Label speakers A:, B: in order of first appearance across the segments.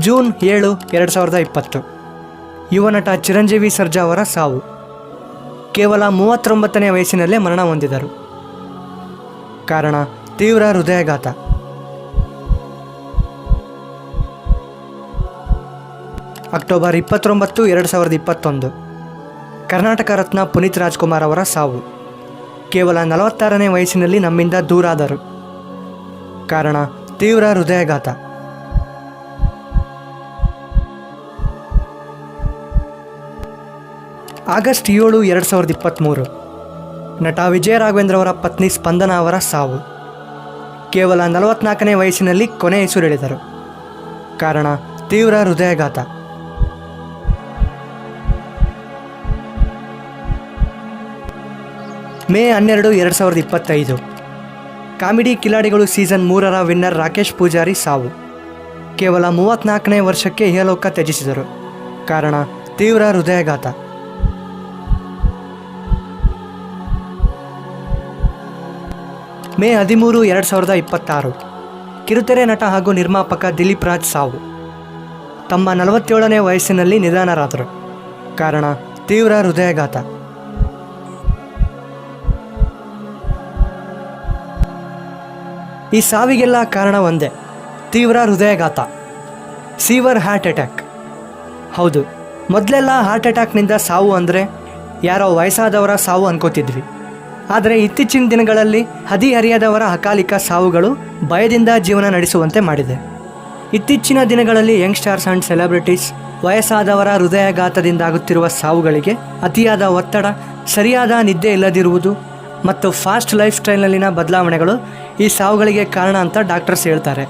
A: June 7, 2020 ಯುವ ನಟ ಚಿರಂಜೀವಿ ಸರ್ಜಾ ಅವರ ಸಾವು. ಕೇವಲ 39ನೇ ವಯಸ್ಸಿನಲ್ಲೇ ಮರಣ ಹೊಂದಿದರು. ಕಾರಣ ತೀವ್ರ ಹೃದಯಾಘಾತ. ಅಕ್ಟೋಬರ್ 29, 2021 ಕರ್ನಾಟಕ ರತ್ನ ಪುನೀತ್ ರಾಜ್ಕುಮಾರ್ ಅವರ ಸಾವು. ಕೇವಲ 46ನೇ ವಯಸ್ಸಿನಲ್ಲಿ ನಮ್ಮಿಂದ ದೂರಾದರು. ಕಾರಣ ತೀವ್ರ ಹೃದಯಾಘಾತ. ಆಗಸ್ಟ್ 7, 2023 ನಟ ವಿಜಯ ರಾಘವೇಂದ್ರ ಅವರ ಪತ್ನಿ ಸ್ಪಂದನಾ ಅವರ ಸಾವು. ಕೇವಲ 44ನೇ ವಯಸ್ಸಿನಲ್ಲಿ ಕೊನೆಯುಸಿರೆಳೆದರು. ಕಾರಣ ತೀವ್ರ ಹೃದಯಾಘಾತ. ಮೇ 12, 2025 ಕಾಮಿಡಿ ಕಿಲಾಡಿಗಳು ಸೀಸನ್ 3ರ ವಿನ್ನರ್ ರಾಕೇಶ್ ಪೂಜಾರಿ ಸಾವು. ಕೇವಲ 34ನೇ ವರ್ಷಕ್ಕೆ ಇಹಲೋಕ ತ್ಯಜಿಸಿದರು. ಕಾರಣ ತೀವ್ರ ಹೃದಯಾಘಾತ. ಮೇ 13, 2026 ಕಿರುತೆರೆ ನಟ ಹಾಗೂ ನಿರ್ಮಾಪಕ ದಿಲೀಪ್ ರಾಜ್ ಸಾವು. ತಮ್ಮ 47ನೇ ವಯಸ್ಸಿನಲ್ಲಿ ನಿಧನರಾದರು. ಕಾರಣ ತೀವ್ರ ಹೃದಯಾಘಾತ. ಈ ಸಾವಿಗೆಲ್ಲ ಕಾರಣ ಒಂದೇ, ತೀವ್ರ ಹೃದಯಾಘಾತ, ಸೀವರ್ ಹಾರ್ಟ್ ಅಟ್ಯಾಕ್. ಹೌದು, ಮೊದಲೆಲ್ಲ ಹಾರ್ಟ್ ಅಟ್ಯಾಕ್ನಿಂದ ಸಾವು ಅಂದರೆ ಯಾರೋ ವಯಸ್ಸಾದವರ ಸಾವು ಅನ್ಕೋತಿದ್ವಿ. ಆದರೆ ಇತ್ತೀಚಿನ ದಿನಗಳಲ್ಲಿ ಹದಿಹರಿಯದವರ ಅಕಾಲಿಕ ಸಾವುಗಳು ಭಯದಿಂದ ಜೀವನ ನಡೆಸುವಂತೆ ಮಾಡಿದೆ. ಇತ್ತೀಚಿನ ದಿನಗಳಲ್ಲಿ ಯಂಗ್ಸ್ಟಾರ್ಸ್ ಆ್ಯಂಡ್ ಸೆಲೆಬ್ರಿಟೀಸ್ ವಯಸ್ಸಾದವರ ಹೃದಯಾಘಾತದಿಂದಾಗುತ್ತಿರುವ ಸಾವುಗಳಿಗೆ ಅತಿಯಾದ ಒತ್ತಡ, ಸರಿಯಾದ ನಿದ್ದೆ ಇಲ್ಲದಿರುವುದು ಮತ್ತು ಫಾಸ್ಟ್ ಲೈಫ್ ಸ್ಟೈಲ್ನಲ್ಲಿನ ಬದಲಾವಣೆಗಳು ಈ ಸಾವುಗಳಿಗೆ ಕಾರಣ ಅಂತ ಡಾಕ್ಟರ್ಸ್ ಹೇಳ್ತಾರೆ.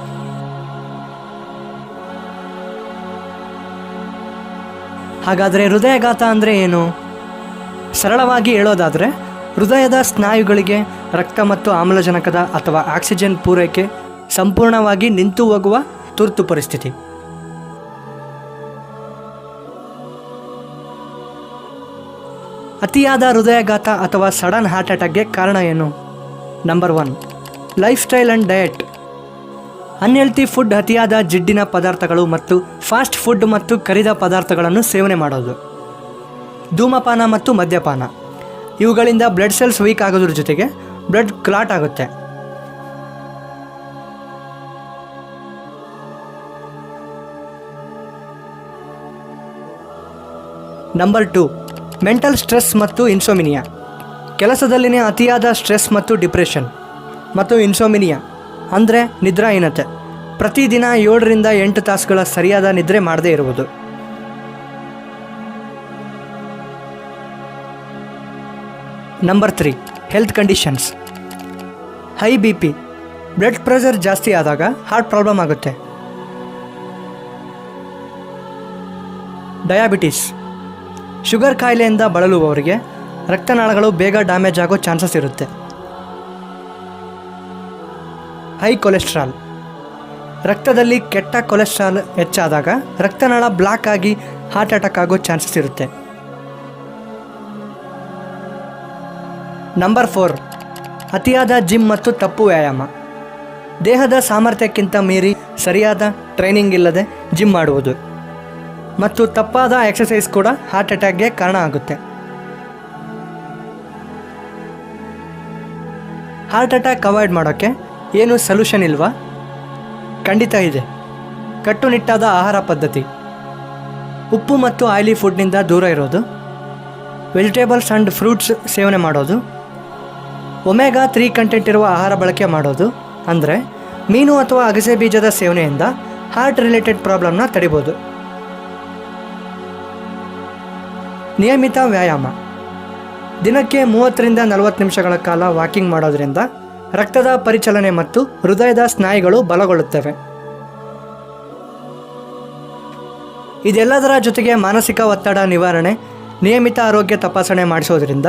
A: ಹಾಗಾದರೆ ಹೃದಯಾಘಾತ ಅಂದರೆ ಏನು? ಸರಳವಾಗಿ ಹೇಳೋದಾದರೆ, ಹೃದಯದ ಸ್ನಾಯುಗಳಿಗೆ ರಕ್ತ ಮತ್ತು ಆಮ್ಲಜನಕದ ಅಥವಾ ಆಕ್ಸಿಜನ್ ಪೂರೈಕೆ ಸಂಪೂರ್ಣವಾಗಿ ನಿಂತು ಹೋಗುವ ತುರ್ತು ಪರಿಸ್ಥಿತಿ. ಅತಿಯಾದ ಹೃದಯಾಘಾತ ಅಥವಾ ಸಡನ್ ಹಾರ್ಟ್ ಅಟ್ಯಾಕ್ಗೆ ಕಾರಣ ಏನು? Number 1, life style and diet. Unhealthy food, ಅತಿಯಾದ ಜಿಡ್ಡಿನ ಪದಾರ್ಥಗಳು ಮತ್ತು ಫಾಸ್ಟ್ ಫುಡ್ ಮತ್ತು ಕರಿದ ಪದಾರ್ಥಗಳನ್ನು ಸೇವನೆ ಮಾಡೋದು. ಧೂಮಪಾನ ಮತ್ತು ಮದ್ಯಪಾನ, ಇವುಗಳಿಂದ ಬ್ಲಡ್ ಸೆಲ್ಸ್ ವೀಕ್ ಆಗೋದ್ರ ಜೊತೆಗೆ ಬ್ಲಡ್ ಕ್ಲಾಟ್ ಆಗುತ್ತೆ. ನಂಬರ್ 2, ಮೆಂಟಲ್ ಸ್ಟ್ರೆಸ್ ಮತ್ತು ಇನ್ಸೋಮಿನಿಯಾ. ಕೆಲಸದಲ್ಲಿನ ಅತಿಯಾದ ಸ್ಟ್ರೆಸ್ ಮತ್ತು ಡಿಪ್ರೆಷನ್ ಮತ್ತು ಇನ್ಸೋಮಿನಿಯಾ ಅಂದರೆ ನಿದ್ರಾಹೀನತೆ. ಪ್ರತಿದಿನ 7 ರಿಂದ 8 ತಾಸುಗಳ ಸರಿಯಾದ ನಿದ್ರೆ ಮಾಡದೇ ಇರುವುದು. Number 3, health conditions. High BP, blood pressure ಜಾಸ್ತಿ ಆದಾಗ ಹಾರ್ಟ್ ಪ್ರಾಬ್ಲಮ್ ಆಗುತ್ತೆ. ಡಯಾಬಿಟಿಸ್, ಶುಗರ್ ಕಾಯಿಲೆಯಿಂದ ಬಳಲುವವರಿಗೆ ರಕ್ತನಾಳಗಳು ಬೇಗ ಡ್ಯಾಮೇಜ್ ಆಗೋ ಚಾನ್ಸಸ್ ಇರುತ್ತೆ. ಹೈ ಕೊಲೆಸ್ಟ್ರಾಲ್, ರಕ್ತದಲ್ಲಿ ಕೆಟ್ಟ ಕೊಲೆಸ್ಟ್ರಾಲ್ ಹೆಚ್ಚಾದಾಗ ರಕ್ತನಾಳ ಬ್ಲಾಕ್ ಆಗಿ ಹಾರ್ಟ್ ಅಟ್ಯಾಕ್ ಆಗೋ ಚಾನ್ಸಸ್ ಇರುತ್ತೆ. ನಂಬರ್ 4, ಅತಿಯಾದ ಜಿಮ್ ಮತ್ತು ತಪ್ಪು ವ್ಯಾಯಾಮ. ದೇಹದ ಸಾಮರ್ಥ್ಯಕ್ಕಿಂತ ಮೀರಿ ಸರಿಯಾದ ಟ್ರೈನಿಂಗ್ ಇಲ್ಲದೆ ಜಿಮ್ ಮಾಡುವುದು ಮತ್ತು ತಪ್ಪಾದ ಎಕ್ಸಸೈಸ್ ಕೂಡ ಹಾರ್ಟ್ ಅಟ್ಯಾಕ್ಗೆ ಕಾರಣ ಆಗುತ್ತೆ. ಹಾರ್ಟ್ ಅಟ್ಯಾಕ್ ಅವಾಯ್ಡ್ ಮಾಡೋಕ್ಕೆ ಏನು ಸೊಲ್ಯೂಷನ್ ಇಲ್ವಾ? ಖಂಡಿತ ಇದೆ. ಕಟ್ಟುನಿಟ್ಟಾದ ಆಹಾರ ಪದ್ಧತಿ, ಉಪ್ಪು ಮತ್ತು ಆಯಿಲಿ ಫುಡ್ನಿಂದ ದೂರ ಇರೋದು, ವೆಜಿಟೇಬಲ್ಸ್ ಆ್ಯಂಡ್ ಫ್ರೂಟ್ಸ್ ಸೇವನೆ ಮಾಡೋದು, ಒಮೆಗಾ 3 ಕಂಟೆಂಟ್ ಇರುವ ಆಹಾರ ಬಳಕೆ ಮಾಡೋದು. ಅಂದರೆ ಮೀನು ಅಥವಾ ಅಗಸೆ ಬೀಜದ ಸೇವನೆಯಿಂದ ಹಾರ್ಟ್ ರಿಲೇಟೆಡ್ ಪ್ರಾಬ್ಲಮ್ನ ತಡಿಬೋದು. ನಿಯಮಿತ ವ್ಯಾಯಾಮ, ದಿನಕ್ಕೆ 30 ರಿಂದ 40 ನಿಮಿಷಗಳ ಕಾಲ ವಾಕಿಂಗ್ ಮಾಡೋದ್ರಿಂದ ರಕ್ತದ ಪರಿಚಲನೆ ಮತ್ತು ಹೃದಯದ ಸ್ನಾಯುಗಳು ಬಲಗೊಳ್ಳುತ್ತವೆ. ಇದೆಲ್ಲದರ ಜೊತೆಗೆ ಮಾನಸಿಕ ಒತ್ತಡ ನಿವಾರಣೆ, ನಿಯಮಿತ ಆರೋಗ್ಯ ತಪಾಸಣೆ ಮಾಡಿಸೋದ್ರಿಂದ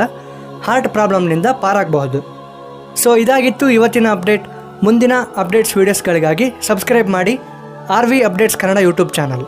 A: ಹಾರ್ಟ್ ಪ್ರಾಬ್ಲಮ್ನಿಂದ ಪಾರಾಗಬಹುದು. ಸೊ ಇದಾಗಿತ್ತು ಇವತ್ತಿನ ಅಪ್ಡೇಟ್. ಮುಂದಿನ ಅಪ್ಡೇಟ್ಸ್ ವೀಡಿಯೋಸ್ಗಳಿಗಾಗಿ ಸಬ್ಸ್ಕ್ರೈಬ್ ಮಾಡಿ RV updates Kannada YouTube channel.